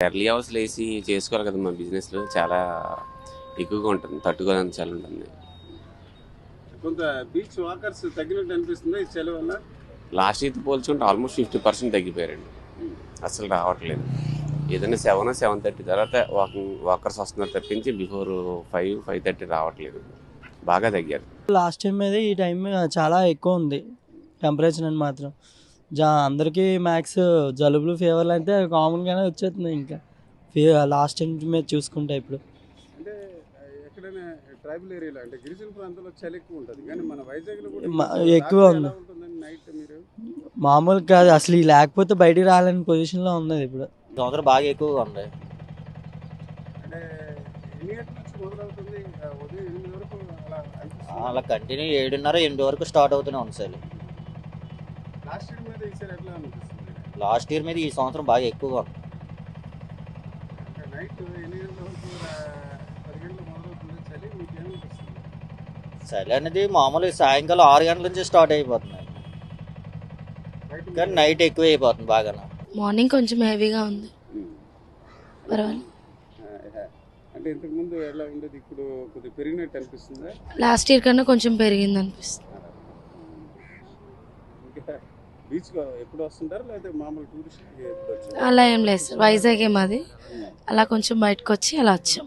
Early hours లేసి చేసుకోవాలి కదా, మా బిజినెస్లో చాలా ఎక్కువగా ఉంటుంది, తట్టుకోవడానికి చాలా ఉంటుంది. కొంత బీచ్ వాకర్స్ తగ్గినట్టు అనిపిస్తుంది ఈ సెలవు వల్ల. లాస్ట్ ఇయర్తో పోల్చుకుంటే ఆల్మోస్ట్ 50% తగ్గిపోయారండి. అసలు రావట్లేదు. ఏదైనా 7-7:30 తర్వాత వాకర్స్ వస్తున్నారు తప్పించి బిఫోర్ 5-5:30 రావట్లేదు. బాగా తగ్గారు. లాస్ట్ టైం మీద ఈ టైం చాలా ఎక్కువ ఉంది టెంపరేచర్ అని మాత్రం. అందరికీ మ్యాక్స్ జలుబులు ఫీవర్లు అయితే కామన్గానే వచ్చేస్తుంది. ఇంకా లాస్ట్ టైం మీద చూసుకుంటే ఇప్పుడు అంటే ఎక్కడైనా ట్రైబల్ ఏరియాలో అంటే గిరిజన ప్రాంతంలో చలి ఎక్కువ ఉంటుంది, కానీ మన వైజాగ్లో కూడా ఎక్కువ ఉంది. ఉంటుందని నైట్ మీరు మామూలు కాదు అసలు, లేకపోతే బయటికి రాలేని పొజిషన్లో ఉన్నది ఇప్పుడు. సంవత్సరం బాగా ఎక్కువగా ఉంది. అంటే ఎన్ని గంటల నుంచి మొదలవుతుంది? ఉదయం 8 వరకు అలా అనిపిస్తుంది. అలా కంటిన్యూ 7:30-8 వరకు స్టార్ట్ అవుతూనే ఉంది సార్. లాస్ట్ ఇయర్ మీద ఈసారి ఎట్లా అనిపిస్తుంది? లాస్ట్ ఇయర్ మీద ఈ సంవత్సరం బాగా ఎక్కువగా ఉంది. అంటే నైట్ 8 గంటల వరకు 10 గంటలు మొదలవుతుంది చలి, మీకు ఏమనిపిస్తుంది? చలి అనేది మామూలు సాయంకాలం 6 గంటల నుంచి స్టార్ట్ అయిపోతుంది, కానీ నైట్ ఎక్కువ అయిపోతుంది బాగా. మార్నింగ్ కొంచెం హెవీగా ఉంది, పర్వాలేదు. అంటే ఇంతకు ముందు ఎలా ఉండేది, ఇప్పుడు కొద్దిగా పెరిగినట్టు అనిపిస్తుందా? లాస్ట్ ఇయర్ కన్నా కొంచెం పెరిగింది అనిపిస్తుంది. బీచ్ ఎప్పుడు వస్తుంటారు లేదా మామూలు టూరిస్ట్? అలా ఏం లేదు సార్, వైజాగే మాది. అలా కొంచెం బయటకు వచ్చి అలా వచ్చాం.